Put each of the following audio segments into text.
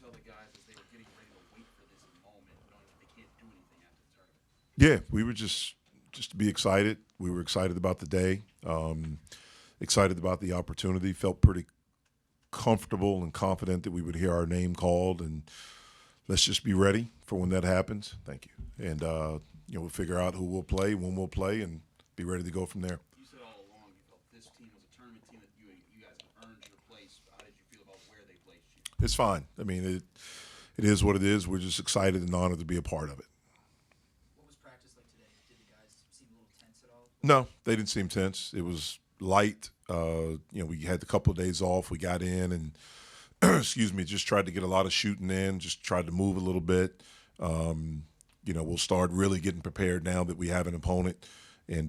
tell the guys as they were getting ready to wait for this moment, knowing that they can't do anything after the tournament? Yeah, we were just to be excited. We were excited about the day, excited about the opportunity. Felt pretty comfortable and confident that we would hear our name called, and let's just be ready for when that happens. Thank you. And we'll figure out who will play, when we'll play, and be ready to go from there. You said all along you felt this team was a tournament team that you guys have earned your place. How did you feel about where they placed you? It's fine. I mean, it is what it is. We're just excited and honored to be a part of it. What was practice like today? Did the guys seem a little tense at all? No, they didn't seem tense. It was light. We had a couple of days off. We got in and excuse me, just tried to get a lot of shooting in, just tried to move a little bit. We'll start really getting prepared now that we have an opponent, and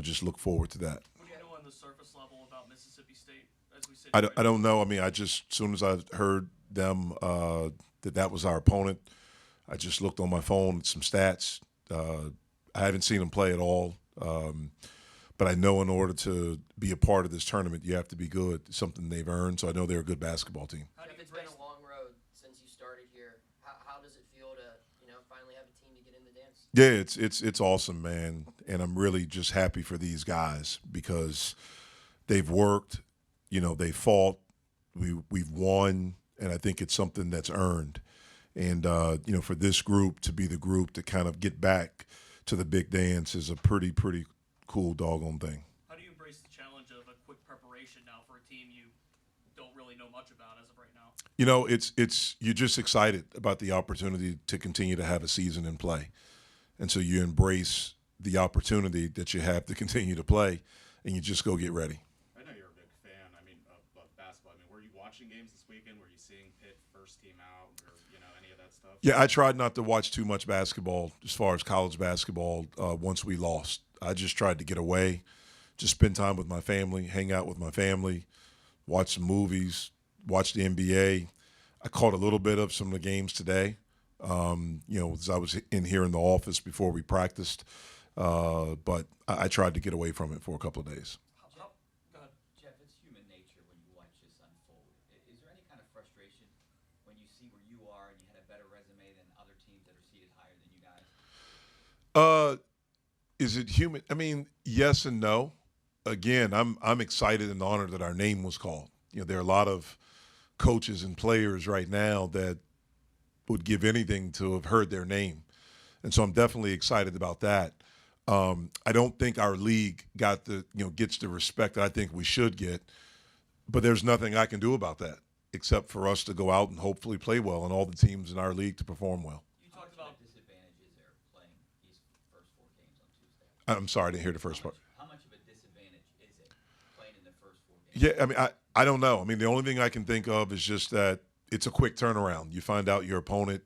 just look forward to that. What do you know on the surface level about Mississippi State as we sit I don't know. I mean, as soon as I heard them that was our opponent, I just looked on my phone at some stats. I haven't seen them play at all. But I know in order to be a part of this tournament, you have to be good. It's something they've earned, so I know they're a good basketball team. Jeff, it's been a long road since you started here. How does it feel to finally have a team to get in the dance? Yeah, it's awesome, man, and I'm really just happy for these guys because they've worked, they fought, we've won, and I think it's something that's earned. And for this group to be the group to kind of get back to the big dance is a pretty cool doggone thing. How do you embrace the challenge of a quick preparation now for a team you don't really know much about as of right now? It's you're just excited about the opportunity to continue to have a season in play. And so you embrace the opportunity that you have to continue to play, and you just go get ready. I know you're a big fan. Of basketball. Were you watching games this weekend? Were you seeing Pitt first team out, or any of that stuff? Yeah, I tried not to watch too much basketball as far as college basketball once we lost. I just tried to get away, just spend time with my family, hang out with my family, watch some movies, watch the NBA. I caught a little bit of some of the games today, as I was in here in the office before we practiced. But I tried to get away from it for a couple of days. Go ahead. Jeff, it's human nature when you watch this unfold. Is there any kind of frustration when you see where you are and you had a better resume than other teams that are seated higher than you guys? Is it human? I mean, yes and no. Again, I'm excited and honored that our name was called. There are a lot of coaches and players right now that would give anything to have heard their name, and so I'm definitely excited about that. I don't think our league gets the respect that I think we should get, but there's nothing I can do about that except for us to go out and hopefully play well, and all the teams in our league to perform well. You talked about Disadvantage is there playing these first 4 games on Tuesday? I'm sorry, I didn't hear the first part. How much of a disadvantage is it playing in the first 4 games? Yeah, I mean, I don't know. I mean, the only thing I can think of is just that it's a quick turnaround. You find out your opponent,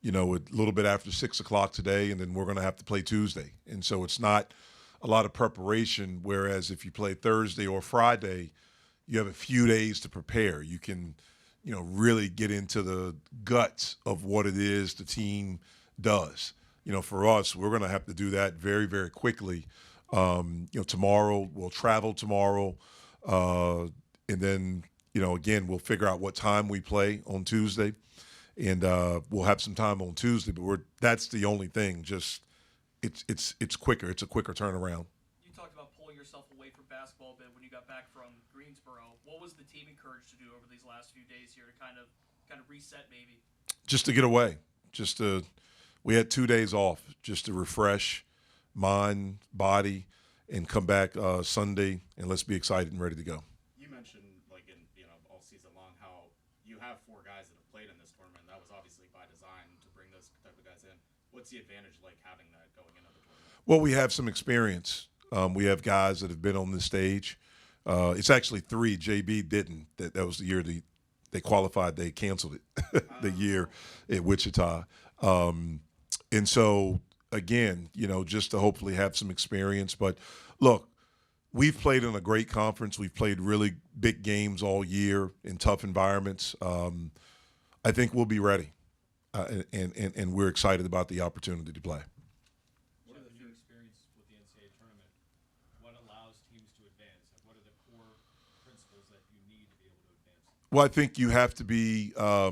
a little bit after 6 o'clock today, and then we're going to have to play Tuesday. And so it's not a lot of preparation, whereas if you play Thursday or Friday, you have a few days to prepare. You can, really get into the guts of what it is the team does. For us, we're going to have to do that very, very quickly. Tomorrow, we'll travel tomorrow. And then, again, we'll figure out what time we play on Tuesday. And we'll have some time on Tuesday, but that's the only thing. Just it's quicker. It's a quicker turnaround. You talked about pulling yourself away from basketball a bit when you got back from Greensboro. What was the team encouraged to do over these last few days here to kind of reset maybe? Just to get away. We had 2 days off just to refresh mind, body, and come back Sunday, and let's be excited and ready to go. You mentioned all season long how you have 4 guys that have played in this tournament. That was obviously by design to bring those type of guys in. What's the advantage like having that going into the tournament? Well, we have some experience. We have guys that have been on this stage. It's actually 3. JB didn't. That was the year they qualified. They canceled it the year at Wichita. And so, again, just to hopefully have some experience. But, look, we've played in a great conference. We've played really big games all year in tough environments. I think we'll be ready, and we're excited about the opportunity to play. What are the new experience with the NCAA tournament? What allows teams to advance? And what are the core principles that you need to be able to advance? Well, I think you have to be. I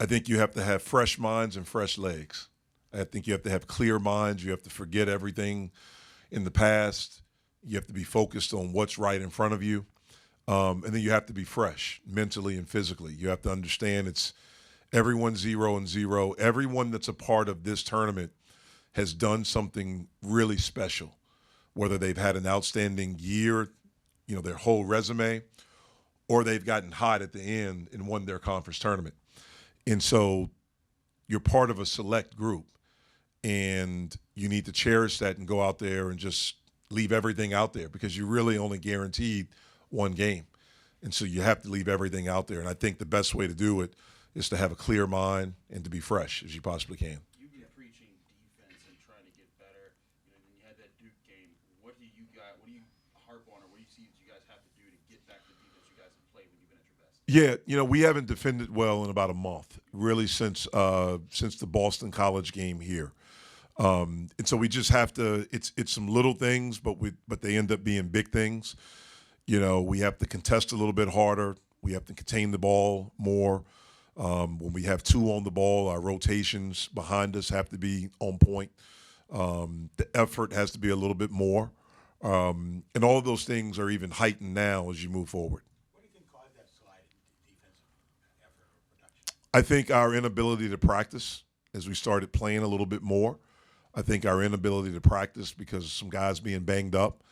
think you have to have fresh minds and fresh legs. I think you have to have clear minds. You have to forget everything in the past. You have to be focused on what's right in front of you. And then you have to be fresh mentally and physically. You have to understand it's everyone 0-0. Everyone that's a part of this tournament has done something really special, whether they've had an outstanding year, their whole resume, or they've gotten hot at the end and won their conference tournament. And so you're part of a select group, and you need to cherish that and go out there and just leave everything out there, because you're really only guaranteed one game. And so you have to leave everything out there. And I think the best way to do it is to have a clear mind and to be fresh as you possibly can. You've been preaching defense and trying to get better. When you had that Duke game, what do you harp on, or what do you see that you guys have to do to get back to the defense you guys have played when you've been at your best? Yeah, we haven't defended well in about a month, really, since the Boston College game here. And so we just have to. It's some little things, but they end up being big things. We have to contest a little bit harder. We have to contain the ball more. When we have two on the ball, our rotations behind us have to be on point. The effort has to be a little bit more. And all of those things are even heightened now as you move forward. What do you think caused that slide in defensive effort or production? I think our inability to practice as we started playing a little bit more. I think our inability to practice because of some guys being banged up.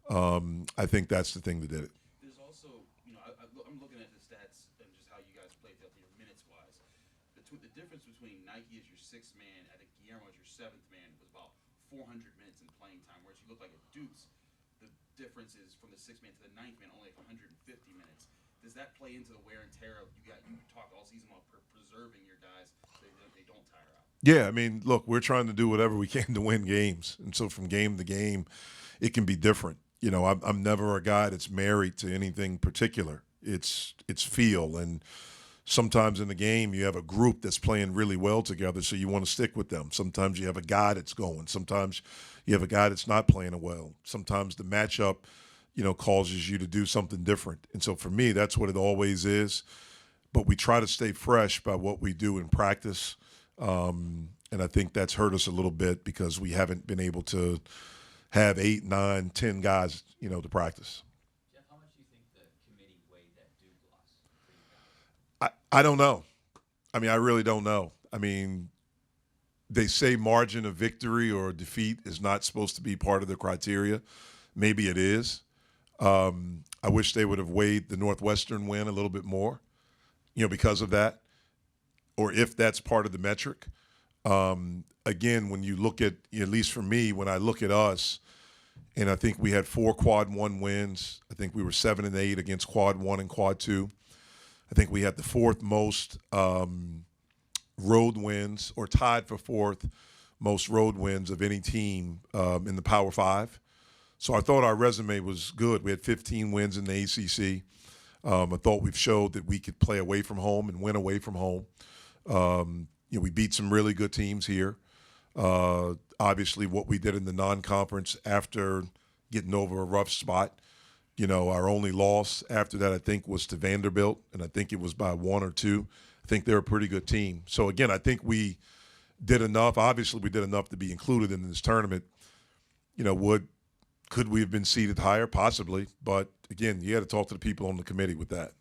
I think that's the thing that did it. There's also, I'm looking at the stats and just how you guys played out there minutes-wise. The difference between Nike as your sixth man and Guillermo as your seventh man was about 400 minutes in playing time, whereas you look like at Duke's, the difference is from the sixth man to the ninth man only like 150 minutes. Does that play into the wear and tear of you talked all season about preserving your guys so they don't tire out? Yeah, look, we're trying to do whatever we can to win games. And so from game to game, it can be different. I'm never a guy that's married to anything particular. It's feel. And sometimes in the game, you have a group that's playing really well together, so you want to stick with them. Sometimes you have a guy that's going. Sometimes you have a guy that's not playing well. Sometimes the matchup, causes you to do something different. And so for me, that's what it always is. But we try to stay fresh by what we do in practice. And I think that's hurt us a little bit because we haven't been able to have 8, 9, 10 guys, to practice. Jeff, how much do you think the committee weighed that Duke loss for you guys? I don't know. I really don't know. They say margin of victory or defeat is not supposed to be part of the criteria. Maybe it is. I wish they would have weighed the Northwestern win a little bit more, because of that, or if that's part of the metric. Again, when you look at least for me, when I look at us, and I think we had 4 quad 1 wins. I think we were 7-8 against quad 1 and quad 2. I think we had the 4th most road wins, or tied for 4th most road wins of any team in the Power 5. So I thought our resume was good. We had 15 wins in the ACC. I thought we've showed that we could play away from home and win away from home. We beat some really good teams here. Obviously, what we did in the non-conference after getting over a rough spot, our only loss after that, I think, was to Vanderbilt, and I think it was by 1 or 2. I think they're a pretty good team. So, again, I think we did enough. Obviously, we did enough to be included in this tournament. Could we have been seated higher? Possibly. But, again, you got to talk to the people on the committee with that.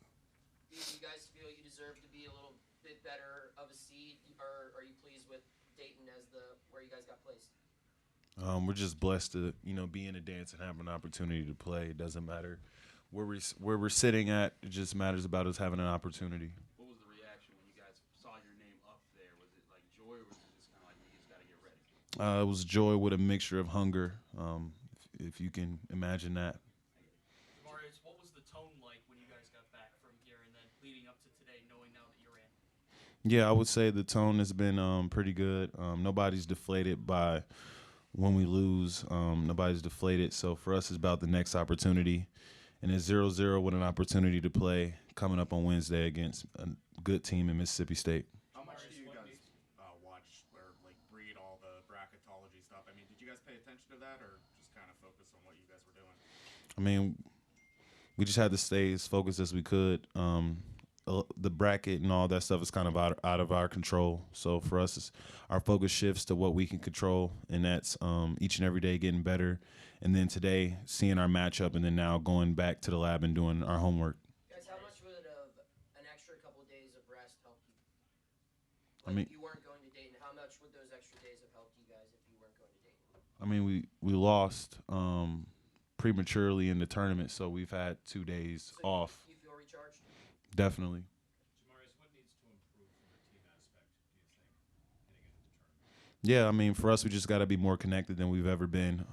Do you guys feel you deserve to be a little bit better of a seed, or are you pleased with Dayton as where you guys got placed? We're just blessed to, be in a dance and have an opportunity to play. It doesn't matter where we're sitting at. It just matters about us having an opportunity. What was the reaction when you guys saw your name up there? Was it like joy, or was it just kind of like you just got to get ready? It was joy with a mixture of hunger, if you can imagine that. Marius, what was the tone like when you guys got back from here and then leading up to today, knowing now that you're in? Yeah, I would say the tone has been pretty good. Nobody's deflated by when we lose. Nobody's deflated. So for us, it's about the next opportunity. And it's 0-0 with an opportunity to play coming up on Wednesday against a good team in Mississippi State. How much do you guys watch or read all the bracketology stuff? Did you guys pay attention to that, or just kind of focus on what you guys were doing? we just had to stay as focused as we could. The bracket and all that stuff is kind of out of our control. So for us, our focus shifts to what we can control, and that's each and every day getting better. And then today, seeing our matchup, and then now going back to the lab and doing our homework. Guys, how much would an extra couple days of rest help you? I mean- if you weren't going to Dayton, how much would those extra days have helped you guys if you weren't going to Dayton? I mean, we lost prematurely in the tournament, so we've had 2 days So off. You feel recharged? Definitely. Jamarius, what needs to improve from a team aspect, do you think, getting into the tournament? Yeah, I mean, for us, we just got to be more connected than we've ever been.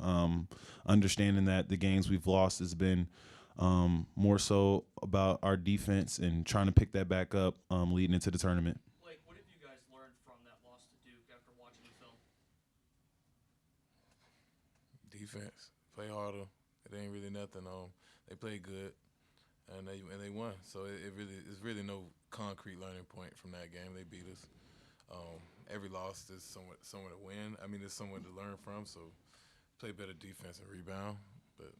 Understanding that the games we've lost has been more so about our defense and trying to pick that back up leading into the tournament. Blake, what have you guys learned from that loss to Duke after watching the film? Defense, play harder. It ain't really nothing. They played good, and they won. So it's really no concrete learning point from that game. They beat us. Every loss is somewhat to win. I mean, there's someone to learn from. So play better defense and rebound. But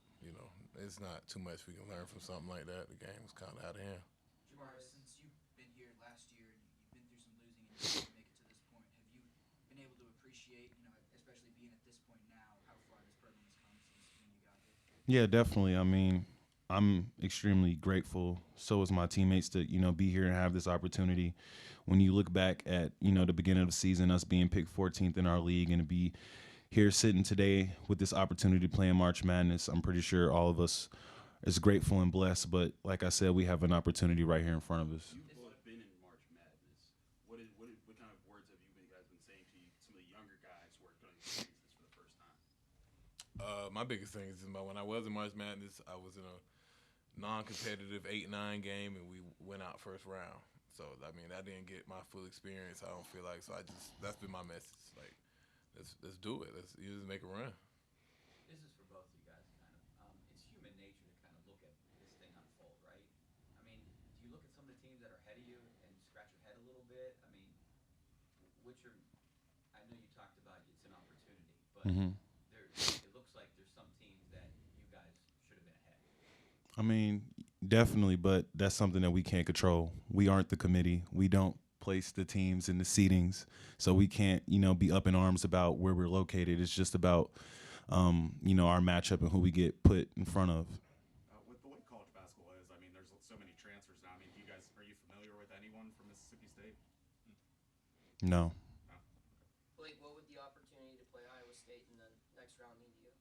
it's not too much we can learn from something like that. The game was kind of out of hand. Jamarius, since you've been here last year and you've been through some losing and you didn't make it to this point, have you been able to appreciate, especially being at this point now, how far this program has come since when you got here? Yeah, definitely. I mean, I'm extremely grateful. So is my teammates to, be here and have this opportunity. When you look back at, the beginning of the season, us being picked 14th in our league, and to be here sitting today with this opportunity to play in March Madness, I'm pretty sure all of us is grateful and blessed. But like I said, we have an opportunity right here in front of us. You've both been in March Madness. What kind of words have you guys been saying to some of the younger guys who are going to experience this for the first time? My biggest thing is when I was in March Madness, I was in a non-competitive 8-9 game, and we went out first round. So, I mean, I didn't get my full experience, I don't feel like. So that's been my message. Like, let's do it. Let's just make a run. This is for both you guys, kind of. It's human nature to kind of look at this thing unfold, right? I mean, do you look at some of the teams that are ahead of you and scratch your head a little bit? I mean, I know you talked about it's an opportunity, but it looks like there's some teams that you guys should have been ahead. I mean, definitely, but that's something that we can't control. We aren't the committee. We don't place the teams in the seedings, so we can't, be up in arms about where we're located. It's just about, our matchup and who we get put in front of. With the way college basketball is, I mean, there's so many transfers now. I mean, are you familiar with anyone from Mississippi State? No. Blake, what would the opportunity to play Iowa State in the next round mean to you?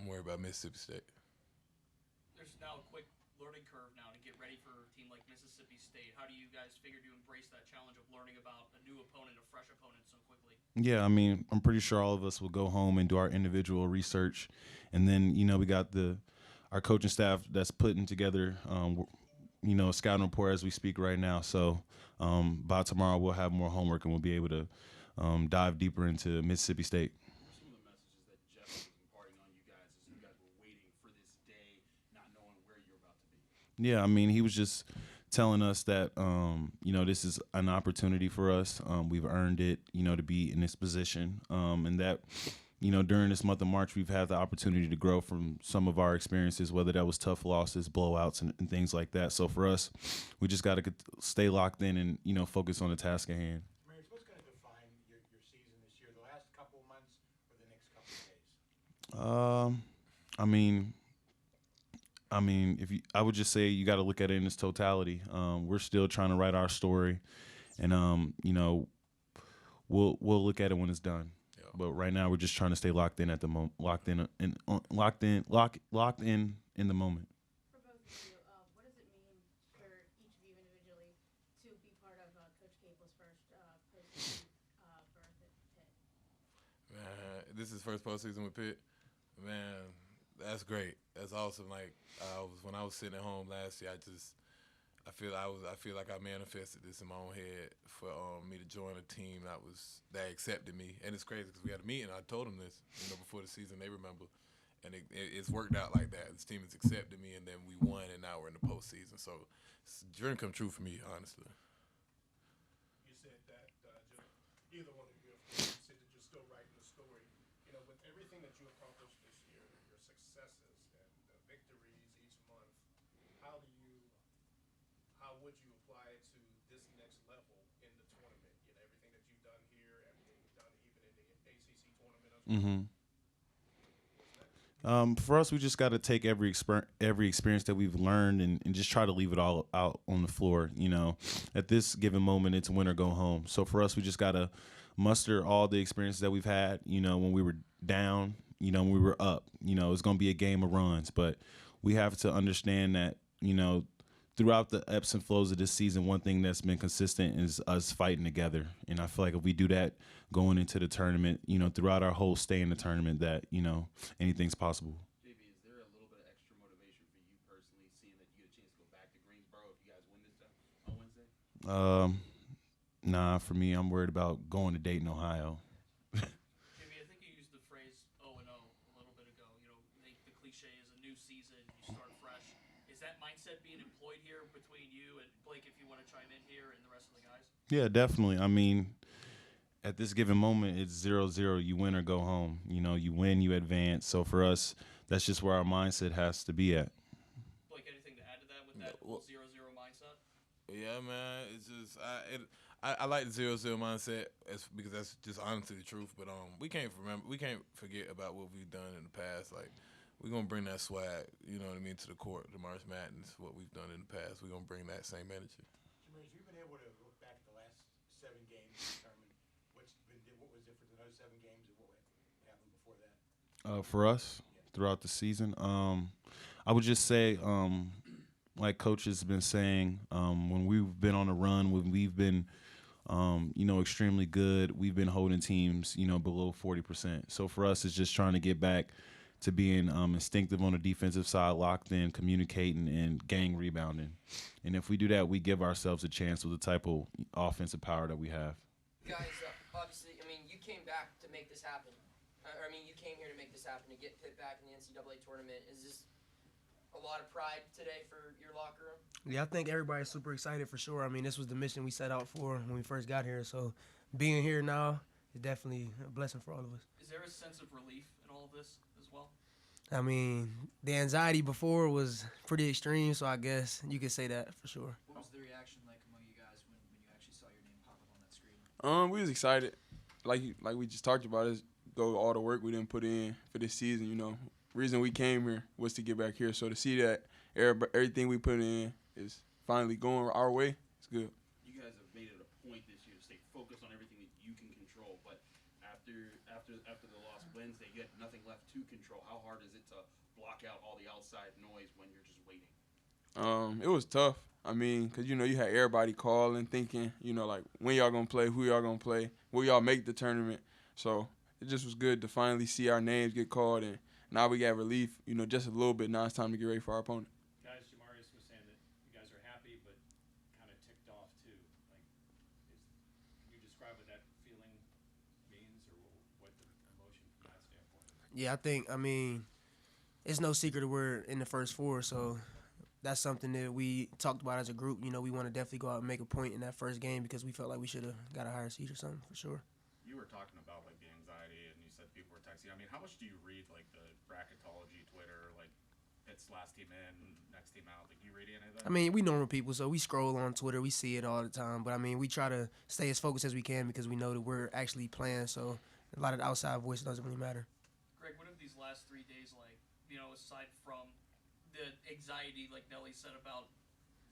I'm worried about Mississippi State. There's now a quick learning curve now to get ready for a team like Mississippi State. How do you guys figure to embrace that challenge of learning about a new opponent, a fresh opponent so quickly? Yeah, I mean, I'm pretty sure all of us will go home and do our individual research, and then we got our coaching staff that's putting together a scouting report as we speak right now. So by tomorrow we'll have more homework and we'll be able to dive deeper into Mississippi State. Some of the messages that Jeff was imparting on you guys as you guys were waiting for this day, not knowing where you're about to be. Yeah, I mean, he was just telling us that, this is an opportunity for us. We've earned it, to be in this position. And that, during this month of March, we've had the opportunity to grow from some of our experiences, whether that was tough losses, blowouts, and things like that. So for us, we just got to stay locked in and, focus on the task at hand. Marius, what's going to define your season this year? The last couple of months or the next couple of days? I would just say you got to look at it in its totality. We're still trying to write our story, and we'll look at it when it's done. Yeah. But right now, we're just trying to stay locked in at the moment, locked in in the moment. For both of you, what does it mean for each of you individually to be part of Coach Capel's first postseason berth at Pitt? Man, this is first postseason with Pitt. Man, that's great. That's awesome. Like when I was sitting at home last year, I feel like I manifested this in my own head for me to join a team that accepted me. And it's crazy because we had a meeting. I told them this, before the season. They remember, and it's worked out like that. This team has accepted me, and then we won, and now we're in the postseason. So it's a dream come true for me, honestly. You said that either one of you said that you're still writing the story. With everything that you accomplished this year, your successes and the victories each month, Mm-hmm. For us, we just got to take every experience that we've learned and just try to leave it all out on the floor. You know, at this given moment, it's win or go home. So for us, we just got to muster all the experiences that we've had. You know, when we were down, you know, when we were up. You know, it's going to be a game of runs, but we have to understand that, you know, throughout the ebbs and flows of this season, one thing that's been consistent is us fighting together. And I feel like if we do that going into the tournament, you know, throughout our whole stay in the tournament, that, you know, anything's possible. JB, is there a little bit of extra motivation for you personally, seeing that you get a chance to go back to Greensboro if you guys win this on Wednesday? Nah, for me, I'm worried about going to Dayton, Ohio. Jimmy, I think you used the phrase 0-0 a little bit ago. You know, the cliche is a new season, you start fresh. Is that mindset being employed here between you and Blake, if you want to chime in here, and the rest of the guys? Yeah, definitely. I mean, at this given moment, it's 0-0. You win or go home. You know, you win, you advance. So for us, that's just where our mindset has to be at. Blake, anything to add to that with that 0-0 mindset? Yeah, man. It's just I like the 0-0 mindset because that's just honestly the truth. But we can't forget about what we've done in the past. Like, we're gonna bring that swag, you know what I mean, to the court, the March Madness. What we've done in the past, we're gonna bring that same energy. Cummings, you've been able to look back at the last 7 games and determine what was different in those 7 games and what happened before that. For us, throughout the season, I would just say, like Coach has been saying, when we've been on a run, when we've been, you know, extremely good, we've been holding teams, you know, below 40%. So for us, it's just trying to get back to being instinctive on the defensive side, locked in, communicating, and gang rebounding. And if we do that, we give ourselves a chance with the type of offensive power that we have. Guys, obviously, I mean, you came back to make this happen. I mean, you came here to make this happen, to get Pitt back in the NCAA tournament. Is this a lot of pride today for your locker room? Yeah, I think everybody's super excited for sure. I mean, this was the mission we set out for when we first got here. So being here now is definitely a blessing for all of us. Is there a sense of relief in all of this as well? I mean, the anxiety before was pretty extreme, so I guess you could say that for sure. What was the reaction like among you guys when you actually saw your name pop up on that screen? We was excited. Like we just talked about, is all the work we didn't put in for this season, you know. Reason we came here was to get back here. So to see that everything we put in is finally going our way, it's good. You guys have made it a point this year to stay focused on everything that you can control, but after the loss Wednesday, you had nothing left to control. How hard is it to block out all the outside noise when you're just waiting? It was tough. I mean, because, you know, you had everybody calling, thinking, you know, like, when y'all going to play, who y'all going to play, will y'all make the tournament. So it just was good to finally see our names get called, and now we got relief, you know, just a little bit. Now it's time to get ready for our opponent. Guys, Jamarius was saying that you guys are happy but kind of ticked off too. Like, can you describe what that feeling means or what the emotion from that standpoint is? Yeah, I mean, it's no secret that we're in the first 4, so that's something that we talked about as a group. You know, we want to definitely go out and make a point in that first game because we felt like we should have got a higher seed or something for sure. You were talking about, like, the anxiety, and you said people were texting. I mean, how much do you read, like, the bracketology, Twitter, like, it's last team in, next team out? Like, do you read any of that? I mean, we normal people, so we scroll on Twitter. We see it all the time. But, I mean, we try to stay as focused as we can because we know that we're actually playing, so a lot of the outside voice doesn't really matter. Greg, what have these last 3 days like, you know, aside from the anxiety, like Nelly said, about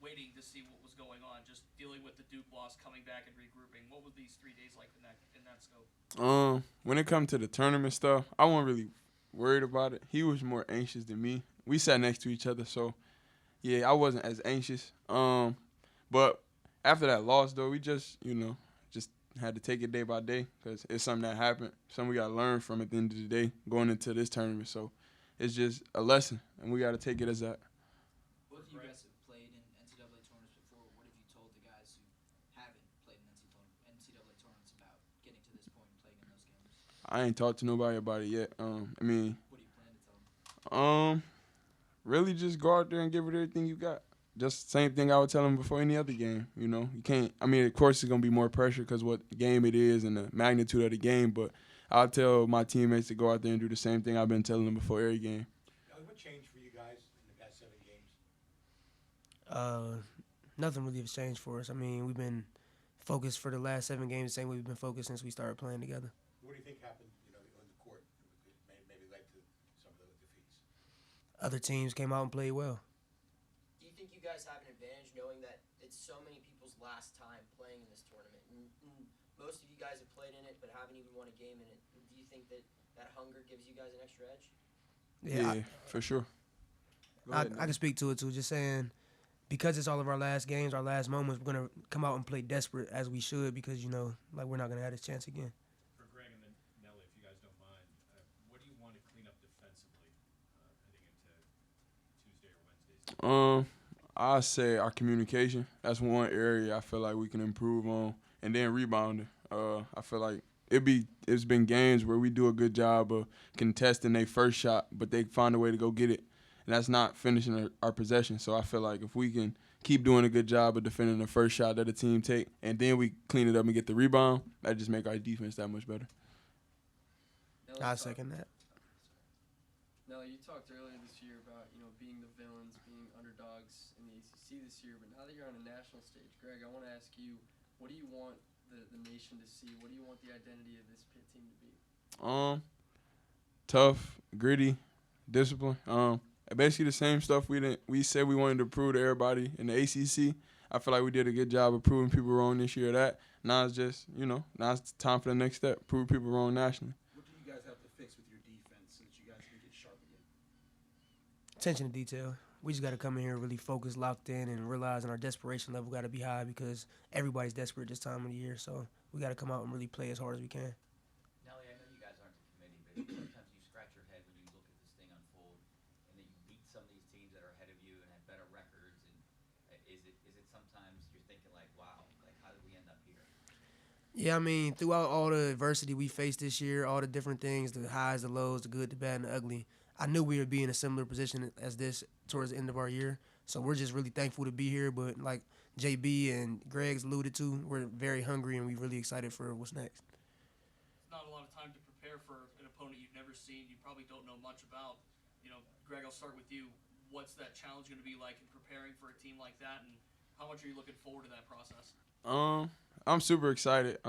waiting to see what was going on, just dealing with the Duke loss, coming back and regrouping? What were these 3 days like in that scope? When it comes to the tournament stuff, I wasn't really worried about it. He was more anxious than me. We sat next to each other, so yeah, I wasn't as anxious. But after that loss, though, we just, you know, just had to take it day by day because it's something that happened, something we got to learn from at the end of the day going into this tournament. So it's just a lesson, and we got to take it as that. Both of you guys have played in NCAA tournaments before. What have you told the guys who haven't played in NCAA tournaments about getting to this point and playing in those games? I ain't talked to nobody about it yet. I mean, What do you plan to tell them? really just go out there and give it everything you got. Just same thing I would tell them before any other game. You know, you can't. I mean, of course, it's gonna be more pressure because what game it is and the magnitude of the game. But I'll tell my teammates to go out there and do the same thing I've been telling them before every game. What changed for you guys in the past 7 games? Nothing really has changed for us. I mean, we've been focused for the last 7 games the same way we've been focused since we started playing together. What do you think happened, you know, on the court? other teams came out and played well. Do you think you guys have an advantage knowing that it's so many people's last time playing in this tournament? And most of you guys have played in it but haven't even won a game in it. Do you think that that hunger gives you guys an extra edge? Yeah, for sure. I can speak to it too. Just saying, because it's all of our last games, our last moments, we're gonna come out and play desperate as we should because like we're not gonna have this chance again. For Greg and then Nelly, if you guys don't mind, what do you want to clean up defensively heading into Tuesday or Wednesday? I say our communication. That's one area I feel like we can improve on, and then rebounding. I feel like it's been games where we do a good job of contesting their first shot, but they find a way to go get it, and that's not finishing our possession. So I feel like if we can keep doing a good job of defending the first shot that the team take, and then we clean it up and get the rebound, that just make our defense that much better. I second that. Nelly, you talked earlier this year about being the villains, being underdogs in the ACC this year, but now that you're on a national stage, Greg, I want to ask you, what do you want the nation to see? What do you want the identity of this Pitt team to be? Tough, gritty, discipline. Basically the same stuff we said we wanted to prove to everybody in the ACC. I feel like we did a good job of proving people wrong this year. Now it's just now it's time for the next step, prove people wrong nationally. What do you guys have to fix with your defense since you guys can get sharp again? Attention to detail. We just got to come in here really focused, locked in, and realizing our desperation level got to be high because everybody's desperate this time of the year. So we got to come out and really play as hard as we can. Nelly, I know you guys aren't the committee, but sometimes you scratch your head when you look at this thing unfold, and then you beat some of these teams that are ahead of you and have better records. And is it sometimes you're thinking like, wow, like how did we end up here? Yeah, I mean, throughout all the adversity we faced this year, all the different things, the highs, the lows, the good, the bad, and the ugly, I knew we would be in a similar position as this towards the end of our year. So we're just really thankful to be here. But like JB and Greg's alluded to, we're very hungry and we're really excited for what's next. It's not a lot of time to prepare for an opponent you've never seen, you probably don't know much about. Greg, I'll start with you. What's that challenge going to be like in preparing for a team like that, and how much are you looking forward to that process? I'm super excited.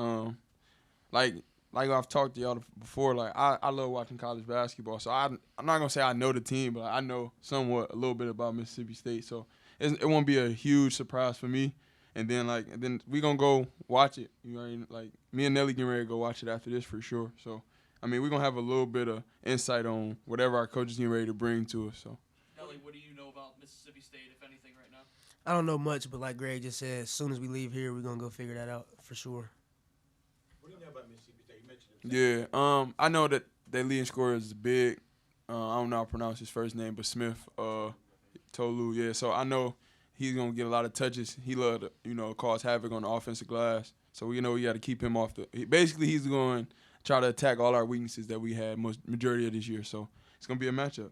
Like I've talked to y'all before, like I love watching college basketball. So I'm not gonna say I know the team, but I know somewhat a little bit about Mississippi State. So it won't be a huge surprise for me. And then we gonna go watch it. Like me and Nelly getting ready to go watch it after this for sure. So I mean we're gonna have a little bit of insight on whatever our coaches getting ready to bring to us. So Nelly, what do you know about Mississippi State, if anything, right now? I don't know much, but like Greg just said, as soon as we leave here, we're gonna go figure that out for sure. What do you know about Mississippi State? You mentioned it. yeah, I know that their leading scorer is big. I don't know how to pronounce his first name, but Smith, Tolu. Yeah, so I know he's gonna get a lot of touches. He love to, cause havoc on the offensive glass. So we got to keep him off basically, he's going to try to attack all our weaknesses that we had majority of this year. So it's gonna be a matchup.